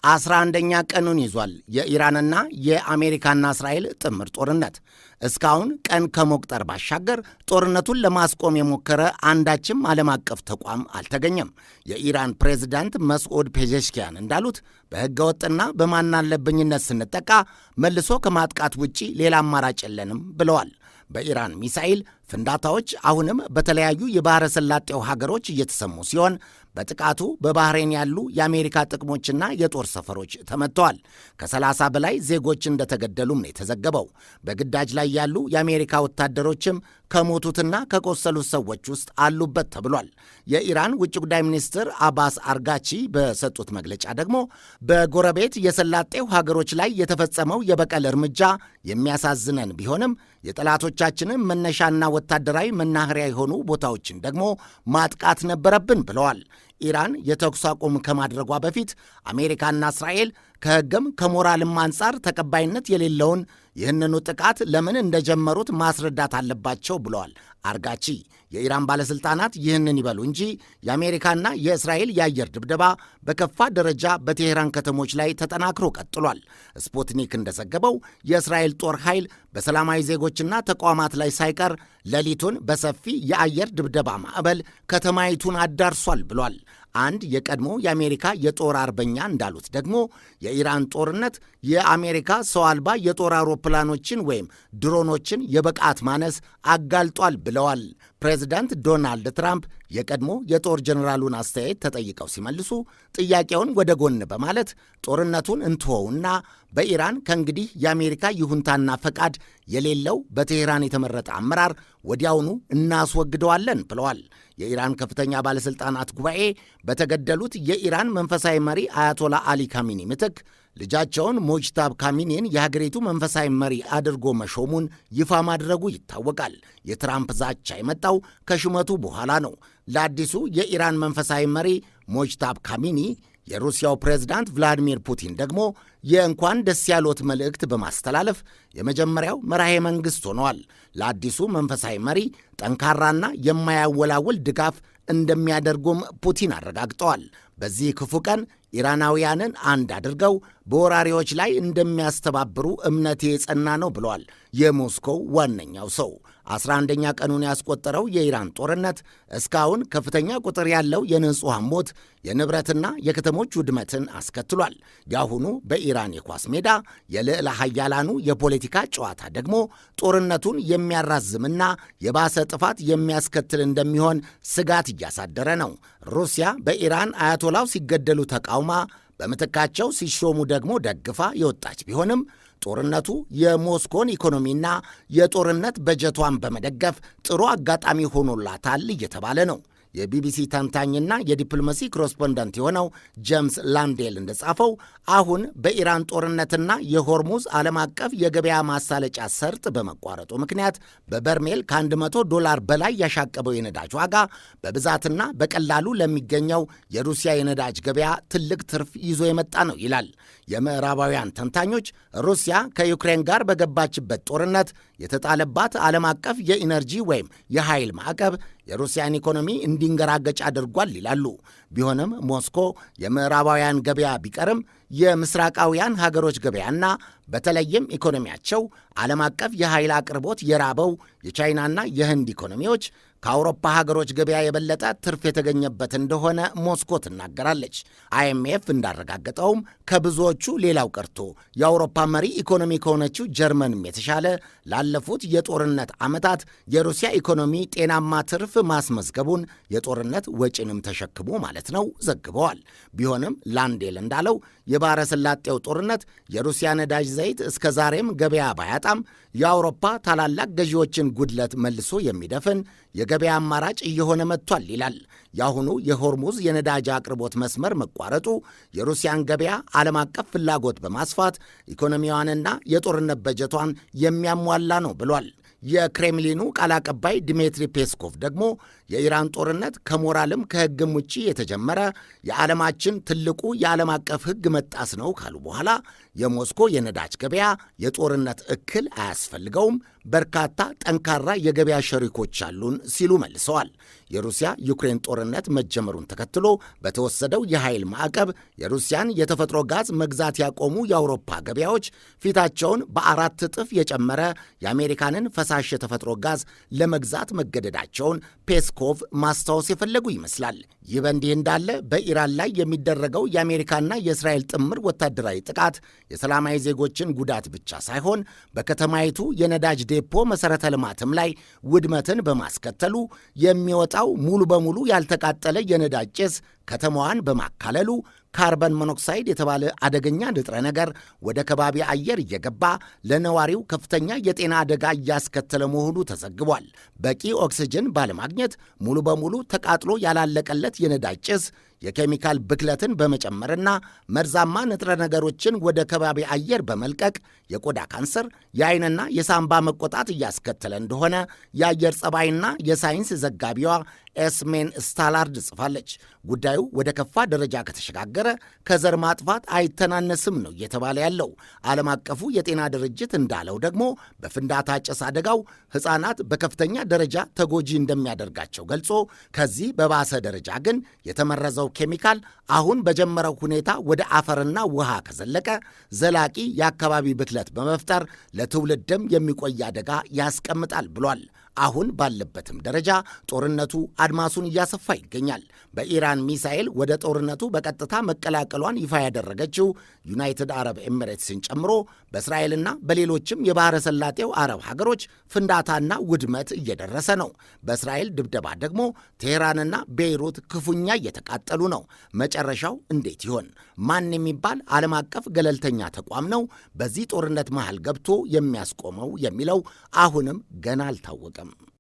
11ኛ ቀኑን ይዟል የኢራንና የአሜሪካና እስራኤል ጥምር ጦርነት። እስካሁን ቀን ከመቁጠር ባሻገር ጦርነቱን ለማስቆም የሞከረ አንዳችም ዓለም አቀፍ ተቋም አልተገኘም። የኢራን ፕሬዝዳንት መስዑድ ፔዜሽኪያን እንዳሉት በሕገወጥና በማናለብኝነት ስንጠቃ መልሶ ከማጥቃት ውጪ ሌላ አማራጭ የለንም ብለዋል። በኢራን ሚሳኤል ፍንዳታዎች አሁንም በተለያዩ የባሕረ ሰላጤው ሀገሮች እየተሰሙ ሲሆን በጥቃቱ በባህሬን ያሉ የአሜሪካ ጥቅሞችና የጦር ሰፈሮች ተመትተዋል። ከ30 በላይ ዜጎች እንደተገደሉም ነው የተዘገበው። በግዳጅ ላይ ያሉ የአሜሪካ ወታደሮችም ከሞቱትና ከቆሰሉት ሰዎች ውስጥ አሉበት ተብሏል። የኢራን ውጭ ጉዳይ ሚኒስትር አባስ አርጋቺ በሰጡት መግለጫ ደግሞ በጎረቤት የሰላጤው ሀገሮች ላይ የተፈጸመው የበቀል እርምጃ የሚያሳዝነን ቢሆንም የጠላቶቻችንን መነሻና ወታደራዊ መናኸሪያ የሆኑ ቦታዎችን ደግሞ ማጥቃት ነበረብን ብለዋል። ኢራን የተኩስ አቁም ከማድረጓ በፊት አሜሪካና እስራኤል ከሕግም ከሞራልም አንጻር ተቀባይነት የሌለውን ይህንኑ ጥቃት ለምን እንደጀመሩት ማስረዳት አለባቸው ብለዋል አርጋቺ። የኢራን ባለሥልጣናት ይህንን ይበሉ እንጂ የአሜሪካና የእስራኤል የአየር ድብደባ በከፋ ደረጃ በቴሄራን ከተሞች ላይ ተጠናክሮ ቀጥሏል። ስፑትኒክ እንደዘገበው የእስራኤል ጦር ኃይል በሰላማዊ ዜጎችና ተቋማት ላይ ሳይቀር ሌሊቱን በሰፊ የአየር ድብደባ ማዕበል ከተማይቱን አዳርሷል ብሏል። አንድ የቀድሞ የአሜሪካ የጦር አርበኛ እንዳሉት ደግሞ የኢራን ጦርነት የአሜሪካ ሰው አልባ የጦር አውሮፕላኖችን ወይም ድሮኖችን የብቃት ማነስ አጋልጧል ብለዋል። ፕሬዚዳንት ዶናልድ ትራምፕ የቀድሞ የጦር ጀኔራሉን አስተያየት ተጠይቀው ሲመልሱ ጥያቄውን ወደ ጎን በማለት ጦርነቱን እንትወውና በኢራን ከእንግዲህ የአሜሪካ ይሁንታና ፈቃድ የሌለው በቴሄራን የተመረጠ አመራር ወዲያውኑ እናስወግደዋለን ብለዋል። የኢራን ከፍተኛ ባለሥልጣናት ጉባኤ በተገደሉት የኢራን መንፈሳዊ መሪ አያቶላ አሊ ካሚኒ ምትክ ልጃቸውን ሞጅታብ ካሚኒን የሀገሪቱ መንፈሳዊ መሪ አድርጎ መሾሙን ይፋ ማድረጉ ይታወቃል። የትራምፕ ዛቻ የመጣው ከሹመቱ በኋላ ነው። ለአዲሱ የኢራን መንፈሳዊ መሪ ሞጅታብ ካሚኒ የሩሲያው ፕሬዝዳንት ቭላዲሚር ፑቲን ደግሞ የእንኳን ደስ ያሎት መልእክት በማስተላለፍ የመጀመሪያው መራሄ መንግሥት ሆነዋል። ለአዲሱ መንፈሳዊ መሪ ጠንካራና የማያወላውል ድጋፍ እንደሚያደርጉም ፑቲን አረጋግጠዋል። በዚህ ክፉ ቀን ኢራናውያንን አንድ አድርገው በወራሪዎች ላይ እንደሚያስተባብሩ እምነቴ የጸና ነው ብለዋል የሞስኮው ዋነኛው ሰው። 11ኛ ቀኑን ያስቆጠረው የኢራን ጦርነት እስካሁን ከፍተኛ ቁጥር ያለው የንጹሐን ሞት፣ የንብረትና የከተሞች ውድመትን አስከትሏል። የአሁኑ በኢራን የኳስ ሜዳ የልዕለ ኃያላኑ የፖለቲካ ጨዋታ ደግሞ ጦርነቱን የሚያራዝምና የባሰ ጥፋት የሚያስከትል እንደሚሆን ስጋት እያሳደረ ነው። ሩሲያ በኢራን አያቶላው ሲገደሉ ተቃውማ በምትካቸው ሲሾሙ ደግሞ ደግፋ የወጣች ቢሆንም ጦርነቱ የሞስኮን ኢኮኖሚና የጦርነት በጀቷን በመደገፍ ጥሩ አጋጣሚ ሆኖላታል እየተባለ ነው። የቢቢሲ ተንታኝና የዲፕሎማሲ ኮረስፖንደንት የሆነው ጄምስ ላንዴል እንደጻፈው አሁን በኢራን ጦርነትና የሆርሙዝ ዓለም አቀፍ የገበያ ማሳለጫ ሰርጥ በመቋረጡ ምክንያት በበርሜል ከ$100 በላይ ያሻቀበው የነዳጅ ዋጋ በብዛትና በቀላሉ ለሚገኘው የሩሲያ የነዳጅ ገበያ ትልቅ ትርፍ ይዞ የመጣ ነው ይላል። የምዕራባውያን ተንታኞች ሩሲያ ከዩክሬን ጋር በገባችበት ጦርነት የተጣለባት ዓለም አቀፍ የኢነርጂ ወይም የኃይል ማዕቀብ የሩሲያን ኢኮኖሚ እንዲንገራገጭ አድርጓል ይላሉ። ቢሆንም ሞስኮ የምዕራባውያን ገበያ ቢቀርም የምስራቃውያን ሀገሮች ገበያና በተለይም ኢኮኖሚያቸው ዓለም አቀፍ የኃይል አቅርቦት የራበው የቻይናና የህንድ ኢኮኖሚዎች ከአውሮፓ ሀገሮች ገበያ የበለጠ ትርፍ የተገኘበት እንደሆነ ሞስኮ ትናገራለች። አይኤምኤፍ እንዳረጋገጠውም ከብዙዎቹ ሌላው ቀርቶ የአውሮፓ መሪ ኢኮኖሚ ከሆነችው ጀርመንም የተሻለ ላለፉት የጦርነት ዓመታት የሩሲያ ኢኮኖሚ ጤናማ ትርፍ ማስመዝገቡን የጦርነት ወጪንም ተሸክሞ ማለት ነው ዘግበዋል። ቢሆንም ላንዴል እንዳለው የባሕረ ሰላጤው ጦርነት የሩሲያ ነዳጅ ዘይት እስከ ዛሬም ገበያ ባያጣም የአውሮፓ ታላላቅ ገዢዎችን ጉድለት መልሶ የሚደፍን የገበያ አማራጭ እየሆነ መጥቷል ይላል። የአሁኑ የሆርሙዝ የነዳጅ አቅርቦት መስመር መቋረጡ የሩሲያን ገበያ ዓለም አቀፍ ፍላጎት በማስፋት ኢኮኖሚዋንና የጦርነት በጀቷን የሚያሟላ ነው ብሏል። የክሬምሊኑ ቃል አቀባይ ዲሜትሪ ፔስኮቭ ደግሞ የኢራን ጦርነት ከሞራልም ከሕግም ውጪ የተጀመረ የዓለማችን ትልቁ የዓለም አቀፍ ሕግ መጣስ ነው ካሉ በኋላ የሞስኮ የነዳጅ ገበያ የጦርነት እክል አያስፈልገውም፣ በርካታ ጠንካራ የገበያ ሸሪኮች አሉን ሲሉ መልሰዋል። የሩሲያ ዩክሬን ጦርነት መጀመሩን ተከትሎ በተወሰደው የኃይል ማዕቀብ የሩሲያን የተፈጥሮ ጋዝ መግዛት ያቆሙ የአውሮፓ ገበያዎች ፊታቸውን በ4 እጥፍ የጨመረ የአሜሪካንን ፈሳሽ የተፈጥሮ ጋዝ ለመግዛት መገደዳቸውን ፔስኮቭ ማስታወስ የፈለጉ ይመስላል። ይህ በእንዲህ እንዳለ በኢራን ላይ የሚደረገው የአሜሪካና የእስራኤል ጥምር ወታደራዊ ጥቃት የሰላማዊ ዜጎችን ጉዳት ብቻ ሳይሆን በከተማይቱ የነዳጅ ዴፖ መሠረተ ልማትም ላይ ውድመትን በማስከተሉ የሚወጣው ሙሉ በሙሉ ያልተቃጠለ የነዳጅ ጭስ ከተማዋን በማካለሉ ካርበን ሞኖክሳይድ የተባለ አደገኛ ንጥረ ነገር ወደ ከባቢ አየር እየገባ ለነዋሪው ከፍተኛ የጤና አደጋ እያስከተለ መሆኑ ተዘግቧል። በቂ ኦክስጅን ባለማግኘት ሙሉ በሙሉ ተቃጥሎ ያላለቀለት የነዳጅ ጭስ የኬሚካል ብክለትን በመጨመርና መርዛማ ንጥረ ነገሮችን ወደ ከባቢ አየር በመልቀቅ የቆዳ ካንሰር፣ የዓይንና የሳምባ መቆጣት እያስከተለ እንደሆነ የአየር ጸባይና የሳይንስ ዘጋቢዋ ኤስሜን ስታላርድ ጽፋለች። ጉዳዩ ወደ ከፋ ደረጃ ከተሸጋገረ ከዘር ማጥፋት አይተናነስም ነው እየተባለ ያለው። ዓለም አቀፉ የጤና ድርጅት እንዳለው ደግሞ በፍንዳታ ጭስ አደጋው ሕፃናት በከፍተኛ ደረጃ ተጎጂ እንደሚያደርጋቸው ገልጾ ከዚህ በባሰ ደረጃ ግን የተመረዘው ኬሚካል አሁን በጀመረው ሁኔታ ወደ አፈርና ውሃ ከዘለቀ ዘላቂ የአካባቢ ብክለት በመፍጠር ለትውልድም የሚቆይ አደጋ ያስቀምጣል ብሏል። አሁን ባለበትም ደረጃ ጦርነቱ አድማሱን እያሰፋ ይገኛል። በኢራን ሚሳኤል ወደ ጦርነቱ በቀጥታ መቀላቀሏን ይፋ ያደረገችው ዩናይትድ አረብ ኤሚሬትስን ጨምሮ በእስራኤልና በሌሎችም የባሕረ ሰላጤው አረብ ሀገሮች ፍንዳታና ውድመት እየደረሰ ነው። በእስራኤል ድብደባ ደግሞ ቴሄራንና ቤይሩት ክፉኛ እየተቃጠሉ ነው። መጨረሻው እንዴት ይሆን? ማን የሚባል ዓለም አቀፍ ገለልተኛ ተቋም ነው በዚህ ጦርነት መሃል ገብቶ የሚያስቆመው የሚለው አሁንም ገና አልታወቀም።